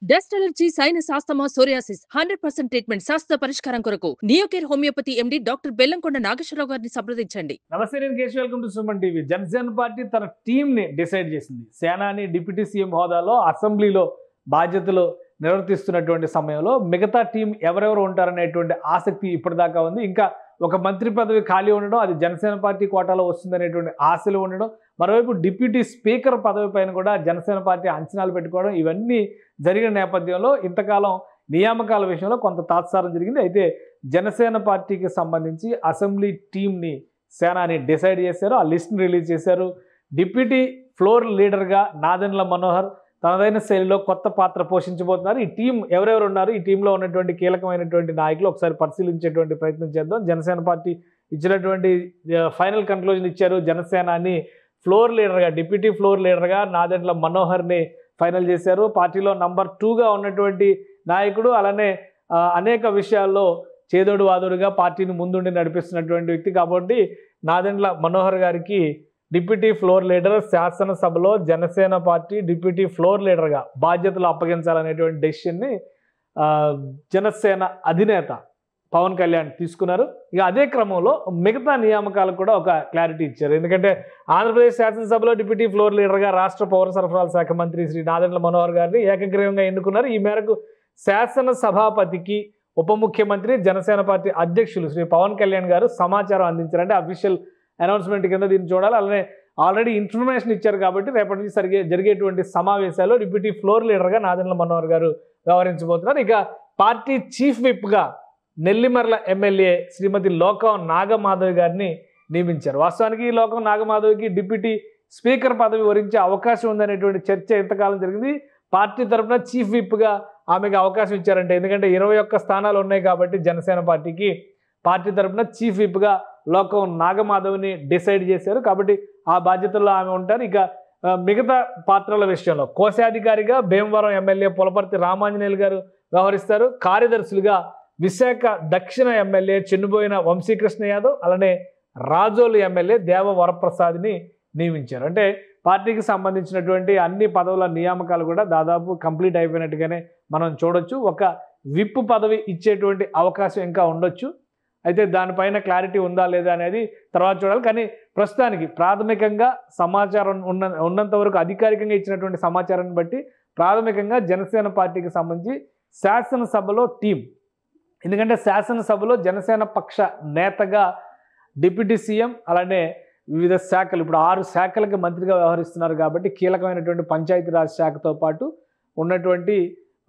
Dust allergy, sinus, asthma, psoriasis 100% treatment శాస్త్ర పరిష్కారం కొరకు Neocare homeopathy MD doctor Bellamkonda Nageswara Rao గారిని సంప్రదించండి. నమస్తే, నేను Keshav. Welcome to Suman TV. Janasena party తన టీంని డిసైడ్ చేసింది. సేనాని డిప్యూటీ సీఎం హోదాలో అసెంబ్లీలో బాధ్యతలు నిర్వర్తిస్తున్నటువంటి సమయంలో మిగతా టీం ఎవరెవరు ఉంటారనేటువంటి ఆసక్తి ఇప్పటిదాకా ఉంది. ఇంకా ఒక మంత్రి పదవి ఖాళీ ఉండడం, అది జనసేన పార్టీ కోటాలో వస్తుందనేటువంటి ఆశలు ఉండడం, మరోవైపు డిప్యూటీ స్పీకర్ పదవి పైన కూడా జనసేన పార్టీ అంచనాలు పెట్టుకోవడం, ఇవన్నీ జరిగిన నేపథ్యంలో ఇంతకాలం నియామకాల విషయంలో కొంత తాత్సారం జరిగింది. అయితే జనసేన పార్టీకి సంబంధించి అసెంబ్లీ టీంని సేనాని డిసైడ్ చేశారు. ఆ లిస్ట్ని రిలీజ్ చేశారు. డిప్యూటీ ఫ్లోర్ లీడర్గా నాదెండ్ల మనోహర్ తనదైన శైలిలో కొత్త పాత్ర పోషించబోతున్నారు. ఈ టీం ఎవరెవరు ఉన్నారు, ఈ టీంలో ఉన్నటువంటి కీలకమైనటువంటి నాయకులు ఒకసారి పరిశీలించేటువంటి ప్రయత్నం చేద్దాం. జనసేన పార్టీ ఇచ్చినటువంటి ఫైనల్ కన్క్లూజన్ ఇచ్చారు. జనసేనాని ఫ్లోర్ లీడర్గా, డిప్యూటీ ఫ్లోర్ లీడర్గా నాదెండ్ల మనోహర్ని ఫైనల్ చేశారు. పార్టీలో నంబర్ 2గా ఉన్నటువంటి నాయకుడు, అలానే అనేక విషయాల్లో చేదోడు వాదోడుగా పార్టీని ముందుండి నడిపిస్తున్నటువంటి వ్యక్తి కాబట్టి నాదెండ్ల మనోహర్ గారికి డిప్యూటీ ఫ్లోర్ లీడర్, శాసనసభలో జనసేన పార్టీ డిప్యూటీ ఫ్లోర్ లీడర్గా బాధ్యతలు అప్పగించాలనేటువంటి డెసిషన్ని జనసేన అధినేత పవన్ కళ్యాణ్ తీసుకున్నారు. ఇక అదే క్రమంలో మిగతా నియామకాలకు కూడా ఒక క్లారిటీ ఇచ్చారు. ఎందుకంటే ఆంధ్రప్రదేశ్ శాసనసభలో డిప్యూటీ ఫ్లోర్ లీడర్గా రాష్ట్ర పౌర సరఫరాల శాఖ మంత్రి శ్రీ నాదెండ్ల మనోహర్ గారిని ఏకగ్రీవంగా ఎన్నుకున్నారు. ఈ మేరకు శాసనసభాపతికి ఉప ముఖ్యమంత్రి, జనసేన పార్టీ అధ్యక్షులు శ్రీ పవన్ కళ్యాణ్ గారు సమాచారం అందించారు. అంటే అఫీషియల్ అనౌన్స్మెంట్ కింద దీన్ని చూడాలి. అలానే ఆల్రెడీ ఇన్ఫర్మేషన్ ఇచ్చారు కాబట్టి రేపటి నుంచి జరిగేటువంటి సమావేశాల్లో డిప్యూటీ ఫ్లోర్ లీడర్గా నాదెండ్ల మనోహర్ గారు వ్యవహరించబోతున్నారు. ఇక పార్టీ చీఫ్ విప్గా నెల్లిమర్ల ఎమ్మెల్యే శ్రీమతి లోకం నాగమాధవి గారిని నియమించారు. వాస్తవానికి ఈ లోకం నాగమాధవికి డిప్యూటీ స్పీకర్ పదవి వరించే అవకాశం ఉందనేటువంటి చర్చ ఇంతకాలం జరిగింది. పార్టీ తరఫున చీఫ్ విప్గా ఆమెకు అవకాశం ఇచ్చారంటే, ఎందుకంటే 21 స్థానాలు ఉన్నాయి కాబట్టి జనసేన పార్టీకి పార్టీ తరఫున చీఫ్ విప్గా లోకం నాగమాధవిని డిసైడ్ చేశారు. కాబట్టి ఆ బాధ్యతల్లో ఆమె ఉంటారు. ఇక మిగతా పాత్రల విషయంలో కోశాధికారిగా భీమవరం ఎమ్మెల్యే పులపర్తి రామాంజనేయులు గారు వ్యవహరిస్తారు. కార్యదర్శులుగా విశాఖ దక్షిణ ఎమ్మెల్యే చెన్నుబోయిన వంశీకృష్ణ యాదవ్, అలానే రాజోలు ఎమ్మెల్యే దేవ వరప్రసాద్ని నియమించారు. అంటే పార్టీకి సంబంధించినటువంటి అన్ని పదవుల నియామకాలు కూడా దాదాపు కంప్లీట్ అయిపోయినట్టుగానే మనం చూడొచ్చు. ఒక విప్ పదవి ఇచ్చేటువంటి అవకాశం ఇంకా ఉండొచ్చు. అయితే దానిపైన క్లారిటీ ఉందా లేదా అనేది తర్వాత చూడాలి. కానీ ప్రస్తుతానికి ప్రాథమికంగా సమాచారం ఉన్నంత వరకు అధికారికంగా ఇచ్చినటువంటి సమాచారాన్ని బట్టి ప్రాథమికంగా జనసేన పార్టీకి సంబంధించి శాసనసభలో టీం, ఎందుకంటే శాసనసభలో జనసేన పక్ష నేతగా డిప్యూటీ సీఎం, అలానే వివిధ శాఖలు, ఇప్పుడు 6 శాఖలకి మంత్రిగా వ్యవహరిస్తున్నారు కాబట్టి కీలకమైనటువంటి పంచాయతీరాజ్ శాఖతో పాటు ఉన్నటువంటి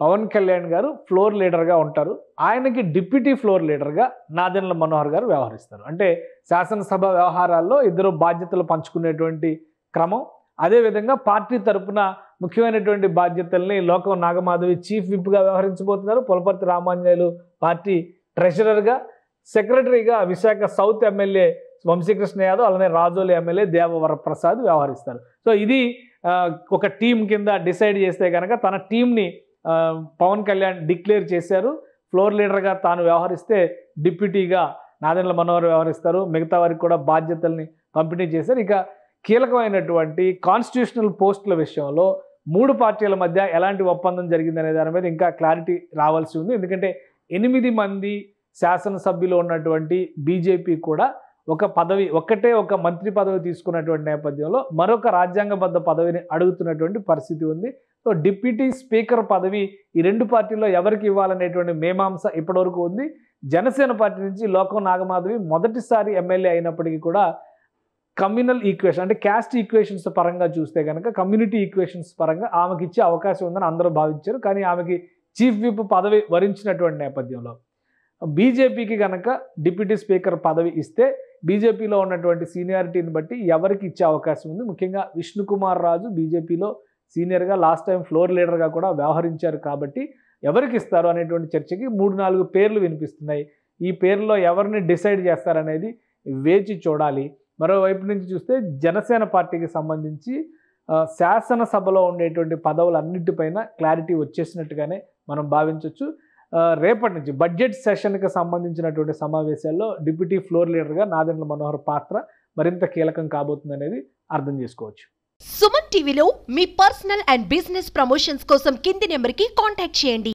పవన్ కళ్యాణ్ గారు ఫ్లోర్ లీడర్గా ఉంటారు. ఆయనకి డిప్యూటీ ఫ్లోర్ లీడర్గా నాదెండ్ల మనోహర్ గారు వ్యవహరిస్తారు. అంటే శాసనసభ వ్యవహారాల్లో ఇద్దరు బాధ్యతలు పంచుకునేటువంటి క్రమం. అదేవిధంగా పార్టీ తరఫున ముఖ్యమైనటువంటి బాధ్యతల్ని లోకం నాగమాధవి చీఫ్ విప్గా వ్యవహరించబోతున్నారు. పులపర్తి రామాంజనేయులు పార్టీ ట్రెజరర్గా, సెక్రటరీగా విశాఖ సౌత్ ఎమ్మెల్యే వంశీకృష్ణ యాదవ్, అలానే రాజోలి ఎమ్మెల్యే దేవవరప్రసాద్ వ్యవహరిస్తారు. సో ఇది ఒక టీం కింద డిసైడ్ చేస్తే కనుక తన టీంని పవన్ కళ్యాణ్ డిక్లేర్ చేశారు. ఫ్లోర్ లీడర్గా తాను వ్యవహరిస్తే డిప్యూటీగా నాదెండ్ల మనోహర్ వ్యవహరిస్తారు. మిగతా వారికి కూడా బాధ్యతల్ని పంపిణీ చేశారు. ఇక కీలకమైనటువంటి కాన్స్టిట్యూషనల్ పోస్టుల విషయంలో 3 పార్టీల మధ్య ఎలాంటి ఒప్పందం జరిగిందనే దాని మీద ఇంకా క్లారిటీ రావాల్సి ఉంది. ఎందుకంటే 8 మంది శాసనసభ్యులు ఉన్నటువంటి బీజేపీ కూడా ఒక్కటే ఒక మంత్రి పదవి తీసుకున్నటువంటి నేపథ్యంలో మరొక రాజ్యాంగబద్ధ పదవిని అడుగుతున్నటువంటి పరిస్థితి ఉంది. సో డిప్యూటీ స్పీకర్ పదవి ఈ 2 పార్టీల్లో ఎవరికి ఇవ్వాలనేటువంటి మీమాంస ఇప్పటివరకు ఉంది. జనసేన పార్టీ నుంచి లోకం నాగమాధవి మొదటిసారి ఎమ్మెల్యే అయినప్పటికీ కూడా కమ్యూనల్ ఈక్వేషన్, అంటే క్యాస్ట్ ఈక్వేషన్స్ పరంగా చూస్తే కనుక కమ్యూనిటీ ఈక్వేషన్స్ పరంగా ఆమెకి ఇచ్చే అవకాశం ఉందని అందరూ భావించారు. కానీ ఆమెకి చీఫ్ విప్ పదవి వరించినటువంటి నేపథ్యంలో బీజేపీకి కనుక డిప్యూటీ స్పీకర్ పదవి ఇస్తే బీజేపీలో ఉన్నటువంటి సీనియారిటీని బట్టి ఎవరికి ఇచ్చే అవకాశం ఉంది. ముఖ్యంగా విష్ణుకుమార్ రాజు బీజేపీలో సీనియర్గా లాస్ట్ టైం ఫ్లోర్ లీడర్గా కూడా వ్యవహరించారు కాబట్టి ఎవరికి ఇస్తారు అనేటువంటి చర్చకి 3-4 పేర్లు వినిపిస్తున్నాయి. ఈ పేర్లలో ఎవరిని డిసైడ్ చేస్తారనేది వేచి చూడాలి. మరోవైపు నుంచి చూస్తే జనసేన పార్టీకి సంబంధించి శాసనసభలో ఉండేటువంటి పదవులన్నిటిపైన క్లారిటీ వచ్చేసినట్టుగానే మనం భావించవచ్చు. రేపటి నుంచి బడ్జెట్ సెషన్కి సంబంధించినటువంటి సమావేశాల్లో డిప్యూటీ ఫ్లోర్ లీడర్గా నాదెండ్ల మనోహర్ పాత్ర మరింత కీలకం కాబోతుందనేది అర్థం చేసుకోవచ్చు. సుమన్ టీవీలో మీ పర్సనల్ అండ్ బిజినెస్ ప్రమోషన్స్ కోసం కింది నెంబర్కి కాంటాక్ట్ చేయండి.